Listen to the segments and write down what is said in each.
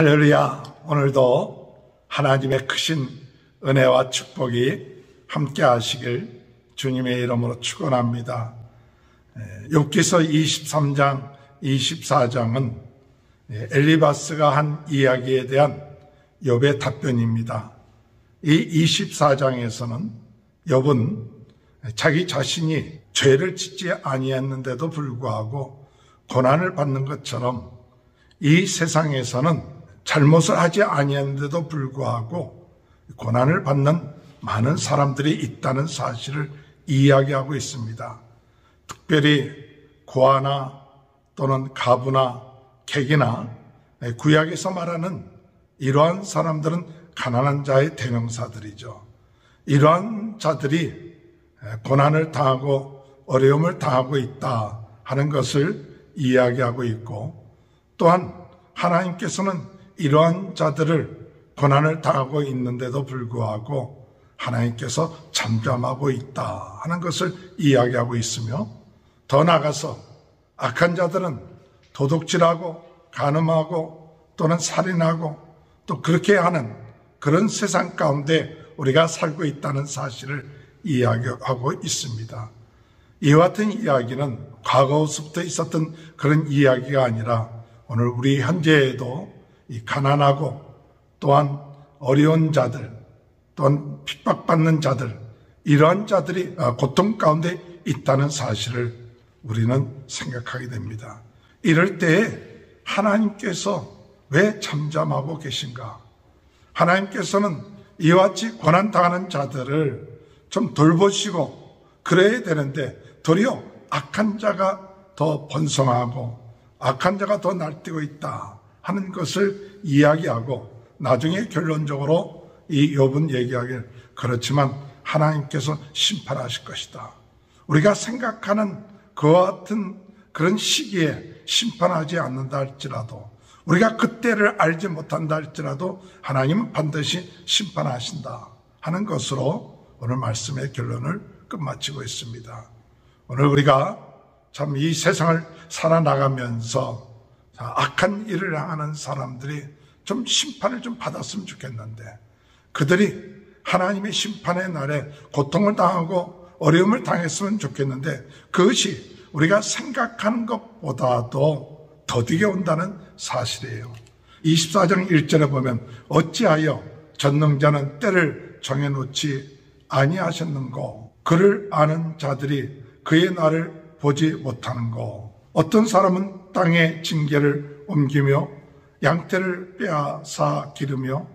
할렐루야. 오늘도 하나님의 크신 은혜와 축복이 함께 하시길 주님의 이름으로 축원합니다. 욥기서 23장, 24장은 엘리바스가 한 이야기에 대한 욥의 답변입니다. 이 24장에서는 욥은 자기 자신이 죄를 짓지 아니했는데도 불구하고 고난을 받는 것처럼 이 세상에서는 잘못을 하지 아니했는데도 불구하고 고난을 받는 많은 사람들이 있다는 사실을 이야기하고 있습니다. 특별히 고아나 또는 가부나 객이나 구약에서 말하는 이러한 사람들은 가난한 자의 대명사들이죠. 이러한 자들이 고난을 당하고 어려움을 당하고 있다 하는 것을 이야기하고 있고, 또한 하나님께서는 이러한 자들을 고난을 당하고 있는데도 불구하고 하나님께서 잠잠하고 있다 하는 것을 이야기하고 있으며, 더 나아가서 악한 자들은 도둑질하고 간음하고 또는 살인하고 또 그렇게 하는 그런 세상 가운데 우리가 살고 있다는 사실을 이야기하고 있습니다. 이와 같은 이야기는 과거부터 있었던 그런 이야기가 아니라 오늘 우리 현재에도 이 가난하고 또한 어려운 자들, 또한 핍박받는 자들, 이러한 자들이 고통 가운데 있다는 사실을 우리는 생각하게 됩니다. 이럴 때에 하나님께서 왜 잠잠하고 계신가? 하나님께서는 이와 같이 고난당하는 자들을 좀 돌보시고 그래야 되는데 도리어 악한 자가 더 번성하고 악한 자가 더 날뛰고 있다 하는 것을 이야기하고, 나중에 결론적으로 이 욥은 얘기하길, 그렇지만 하나님께서 심판하실 것이다. 우리가 생각하는 그와 같은 그런 시기에 심판하지 않는다 할지라도, 우리가 그때를 알지 못한다 할지라도 하나님은 반드시 심판하신다 하는 것으로 오늘 말씀의 결론을 끝마치고 있습니다. 오늘 우리가 참 이 세상을 살아나가면서 악한 일을 향하는 사람들이 좀 심판을 좀 받았으면 좋겠는데, 그들이 하나님의 심판의 날에 고통을 당하고 어려움을 당했으면 좋겠는데, 그것이 우리가 생각하는 것보다도 더디게 온다는 사실이에요. 24장 1절에 보면 어찌하여 전능자는 때를 정해놓지 아니하셨는고, 그를 아는 자들이 그의 날을 보지 못하는고, 어떤 사람은 땅에 징계를 옮기며 양떼를 빼앗아 기르며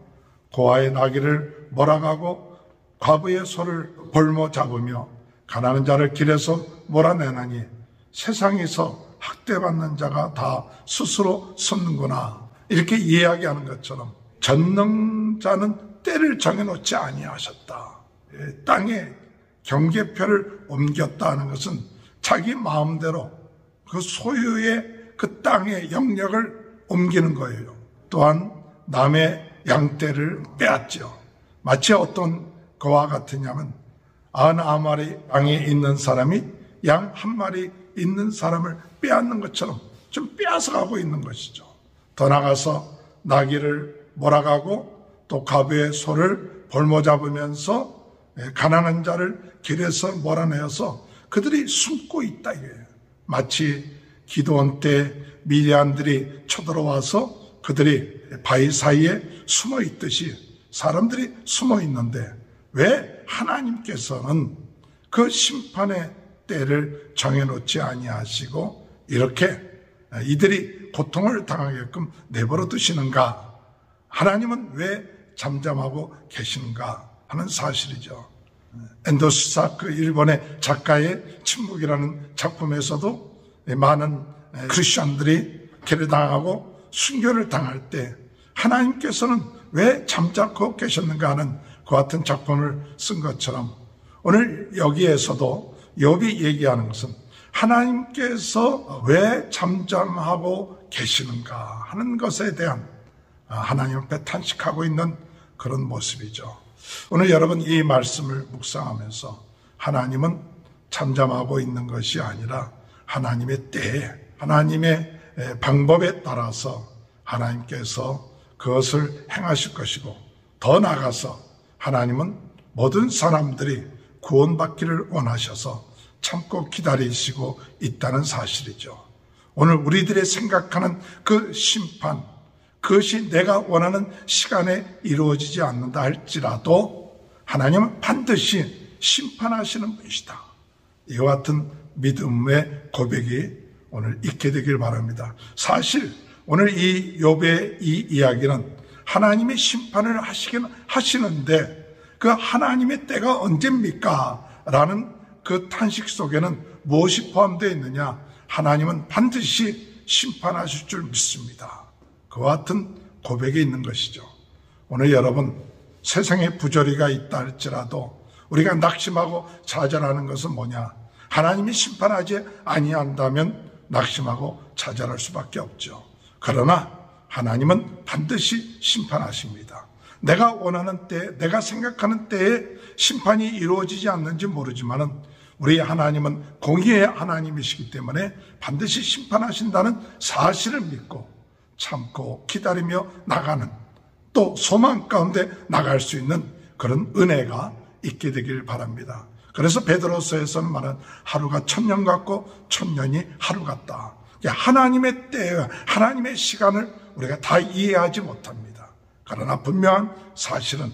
고아의 나귀를 몰아가고 과부의 소를 볼모 잡으며 가난한 자를 길에서 몰아내나니 세상에서 학대받는 자가 다 스스로 섰는구나. 이렇게 이야기하는 것처럼 전능자는 때를 정해놓지 아니하셨다. 땅에 경계표를 옮겼다 하는 것은 자기 마음대로 그 소유의 그 땅의 영역을 옮기는 거예요. 또한 남의 양떼를 빼앗죠. 마치 어떤 그와 같으냐면 99마리 땅에 있는 사람이 양 1마리 있는 사람을 빼앗는 것처럼 좀 빼앗아가고 있는 것이죠. 더 나가서 나귀를 몰아가고 또 과부의 소를 볼모 잡으면서 가난한 자를 길에서 몰아내어서 그들이 숨고 있다 이거예요. 마치 기드온 때 미디안들이 쳐들어와서 그들이 바위 사이에 숨어 있듯이 사람들이 숨어 있는데, 왜 하나님께서는 그 심판의 때를 정해놓지 아니하시고 이렇게 이들이 고통을 당하게끔 내버려 두시는가? 하나님은 왜 잠잠하고 계시는가 하는 사실이죠. 앤더스 사크 일본의 작가의 침묵이라는 작품에서도 많은 크리스천들이 괴롭당하고 순교를 당할 때 하나님께서는 왜 잠자코 계셨는가 하는 그 같은 작품을 쓴 것처럼, 오늘 여기에서도 욥이 얘기하는 것은 하나님께서 왜 잠잠하고 계시는가 하는 것에 대한 하나님 앞에 탄식하고 있는 그런 모습이죠. 오늘 여러분 이 말씀을 묵상하면서 하나님은 잠잠하고 있는 것이 아니라 하나님의 때에, 하나님의 방법에 따라서 하나님께서 그 그것을 행하실 것이고, 더 나아가서 하나님은 모든 사람들이 구원받기를 원하셔서 참고 기다리시고 있다는 사실이죠. 오늘 우리들이 생각하는 그 심판, 그것이 내가 원하는 시간에 이루어지지 않는다 할지라도 하나님은 반드시 심판하시는 분이시다. 이와 같은 믿음의 고백이 오늘 있게 되길 바랍니다. 사실 오늘 이 욥의 이 이야기는 하나님이 심판을 하시긴 하시는데 그 하나님의 때가 언제입니까? 라는 그 탄식 속에는 무엇이 포함되어 있느냐? 하나님은 반드시 심판하실 줄 믿습니다. 그와 같은 고백이 있는 것이죠. 오늘 여러분, 세상에 부조리가 있다 할지라도 우리가 낙심하고 좌절하는 것은 뭐냐? 하나님이 심판하지 아니한다면 낙심하고 좌절할 수밖에 없죠. 그러나 하나님은 반드시 심판하십니다. 내가 원하는 때, 내가 생각하는 때에 심판이 이루어지지 않는지 모르지만은 우리 하나님은 공의의 하나님이시기 때문에 반드시 심판하신다는 사실을 믿고 참고 기다리며 나가는, 또 소망 가운데 나갈 수 있는 그런 은혜가 있게 되길 바랍니다. 그래서 베드로서에서는 말하는 하루가 1000년 같고 1000년이 하루 같다. 하나님의 때와 하나님의 시간을 우리가 다 이해하지 못합니다. 그러나 분명한 사실은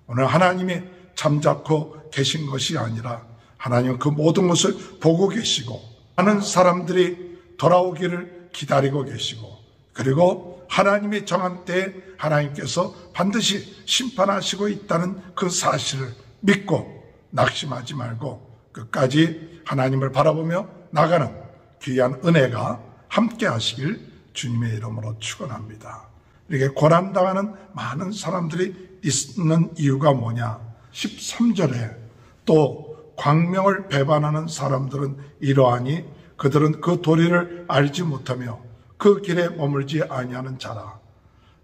오늘 하나님이 잠자코 계신 것이 아니라 하나님은 그 모든 것을 보고 계시고 많은 사람들이 돌아오기를 기다리고 계시고, 그리고 하나님이 정한 때에 하나님께서 반드시 심판하시고 있다는 그 사실을 믿고 낙심하지 말고 끝까지 하나님을 바라보며 나가는 귀한 은혜가 함께 하시길 주님의 이름으로 축원합니다. 이렇게 고난당하는 많은 사람들이 있는 이유가 뭐냐? 13절에 또 광명을 배반하는 사람들은 이러하니 그들은 그 도리를 알지 못하며 그 길에 머물지 아니하는 자라.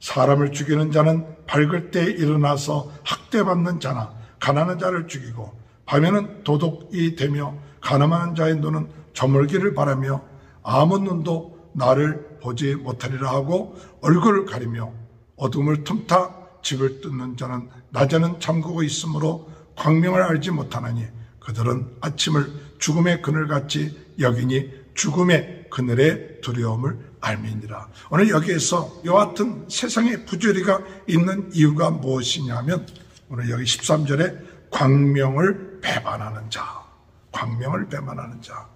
사람을 죽이는 자는 밝을 때 일어나서 학대받는 자나 가난한 자를 죽이고 밤에는 도둑이 되며 가늠하는 자의 눈은 저물기를 바라며 아무 눈도 나를 보지 못하리라 하고 얼굴을 가리며 어둠을 틈타 집을 뜯는 자는 낮에는 잠그고 있으므로 광명을 알지 못하나니 그들은 아침을 죽음의 그늘같이 여기니 죽음의 그늘의 두려움을 알미니라. 오늘 여기에서 이와 같은 세상의 부조리가 있는 이유가 무엇이냐면 오늘 여기 13절에 광명을 배반하는 자, 광명을 배반하는 자.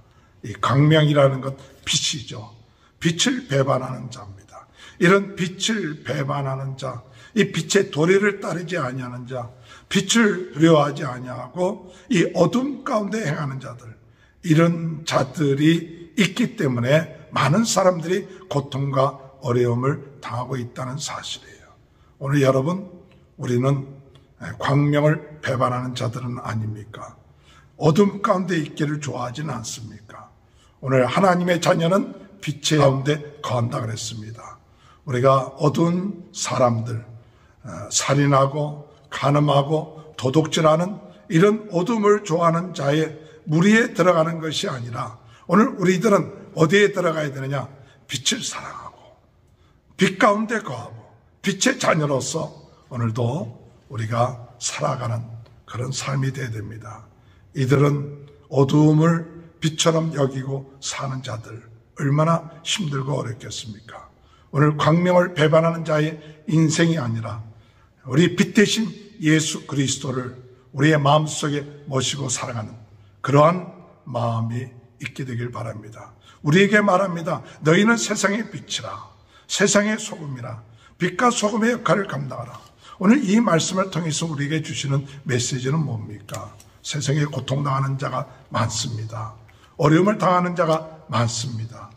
이 광명이라는 것 빛이죠. 빛을 배반하는 자입니다. 이런 빛을 배반하는 자, 이 빛의 도리를 따르지 아니하는 자, 빛을 두려워하지 아니하고 이 어둠 가운데 행하는 자들, 이런 자들이 있기 때문에 많은 사람들이 고통과 어려움을 당하고 있다는 사실이에요. 오늘 여러분, 우리는 광명을 배반하는 자들은 아닙니까? 어둠 가운데 있기를 좋아하지는 않습니까? 오늘 하나님의 자녀는 빛의 가운데 거한다 그랬습니다. 우리가 어두운 사람들, 살인하고 간음하고 도둑질하는 이런 어둠을 좋아하는 자의 무리에 들어가는 것이 아니라 오늘 우리들은 어디에 들어가야 되느냐? 빛을 사랑하고 빛 가운데 거하고 빛의 자녀로서 오늘도 우리가 살아가는 그런 삶이 되어야 됩니다. 이들은 어두움을 빛처럼 여기고 사는 자들, 얼마나 힘들고 어렵겠습니까? 오늘 광명을 배반하는 자의 인생이 아니라 우리 빛 대신 예수 그리스도를 우리의 마음속에 모시고 살아가는 그러한 마음이 있게 되길 바랍니다. 우리에게 말합니다. 너희는 세상의 빛이라, 세상의 소금이라, 빛과 소금의 역할을 감당하라. 오늘 이 말씀을 통해서 우리에게 주시는 메시지는 뭡니까? 세상에 고통당하는 자가 많습니다. 어려움을 당하는 자가 많습니다.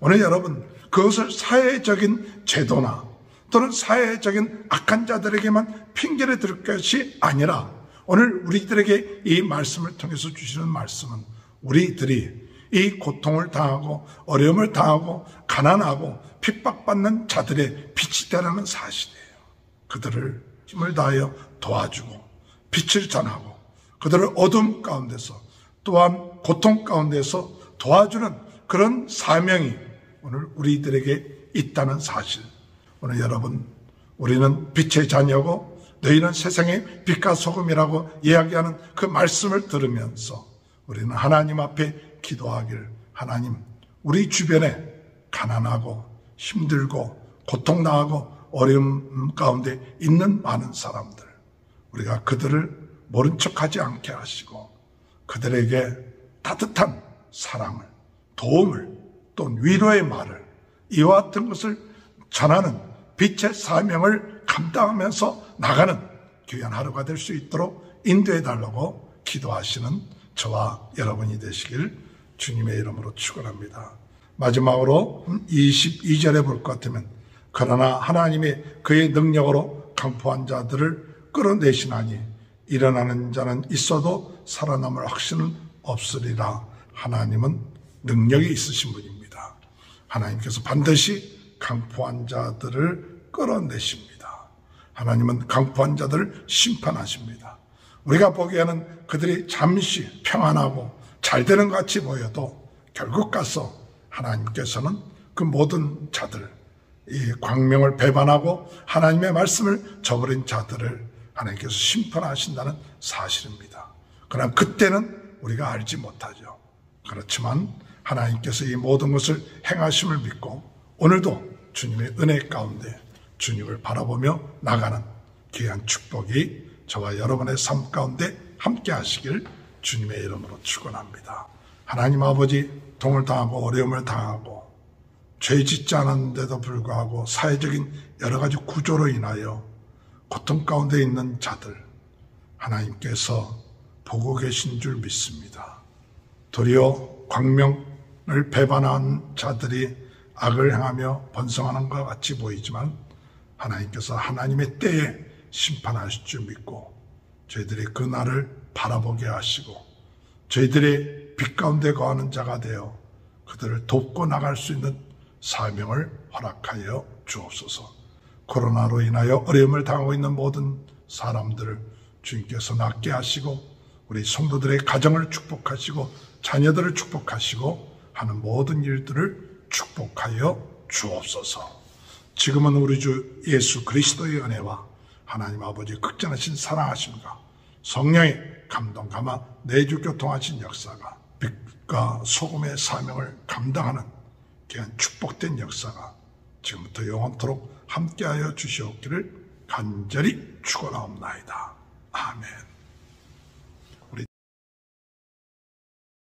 오늘 여러분, 그것을 사회적인 제도나 또는 사회적인 악한 자들에게만 핑계를 들 것이 아니라 오늘 우리들에게 이 말씀을 통해서 주시는 말씀은 우리들이 이 고통을 당하고 어려움을 당하고 가난하고 핍박받는 자들의 빛이 되라는 사실이에요. 그들을 힘을 다하여 도와주고 빛을 전하고 그들을 어둠 가운데서 또한 고통 가운데서 도와주는 그런 사명이 오늘 우리들에게 있다는 사실. 오늘 여러분, 우리는 빛의 자녀고 너희는 세상의 빛과 소금이라고 이야기하는 그 말씀을 들으면서 우리는 하나님 앞에 기도하길, 하나님, 우리 주변에 가난하고 힘들고 고통당하고 어려움 가운데 있는 많은 사람들, 우리가 그들을 모른 척하지 않게 하시고 그들에게 따뜻한 사랑을, 도움을, 또 위로의 말을, 이와 같은 것을 전하는 빛의 사명을 감당하면서 나가는 귀한 하루가 될 수 있도록 인도해 달라고 기도하시는 저와 여러분이 되시길 주님의 이름으로 축원합니다. 마지막으로 22절에 볼 것 같으면 그러나 하나님이 그의 능력으로 강포한 자들을 끌어내시나니 일어나는 자는 있어도 살아남을 확신은 없으리라. 하나님은 능력이 있으신 분입니다. 하나님께서 반드시 강포한 자들을 끌어내십니다. 하나님은 강포한 자들을 심판하십니다. 우리가 보기에는 그들이 잠시 평안하고 잘 되는 것 같이 보여도 결국 가서 하나님께서는 그 모든 자들, 이 광명을 배반하고 하나님의 말씀을 저버린 자들을 하나님께서 심판하신다는 사실입니다. 그러나 그때는 우리가 알지 못하죠. 그렇지만 하나님께서 이 모든 것을 행하심을 믿고 오늘도 주님의 은혜 가운데 주님을 바라보며 나가는 귀한 축복이 저와 여러분의 삶 가운데 함께 하시길 주님의 이름으로 축원합니다. 하나님 아버지, 동을 당하고 어려움을 당하고 죄 짓지 않았는데도 불구하고 사회적인 여러 가지 구조로 인하여 고통 가운데 있는 자들 하나님께서 보고 계신 줄 믿습니다. 도리어 광명을 배반한 자들이 악을 행하며 번성하는 것 같이 보이지만 하나님께서 하나님의 때에 심판하실 줄 믿고 저희들이 그 날을 바라보게 하시고 저희들이 빛 가운데 거하는 자가 되어 그들을 돕고 나갈 수 있는 사명을 허락하여 주옵소서. 코로나로 인하여 어려움을 당하고 있는 모든 사람들을 주님께서 낫게 하시고 우리 성도들의 가정을 축복하시고 자녀들을 축복하시고 하는 모든 일들을 축복하여 주옵소서. 지금은 우리 주 예수 그리스도의 은혜와 하나님 아버지의 극진하신 사랑하심과 성령의 감동 감화 내주 교통하신 역사가 빛과 소금의 사명을 감당하는 귀한 축복된 역사가 지금부터 영원토록 함께하여 주시옵기를 간절히 축원하옵나이다. 아멘.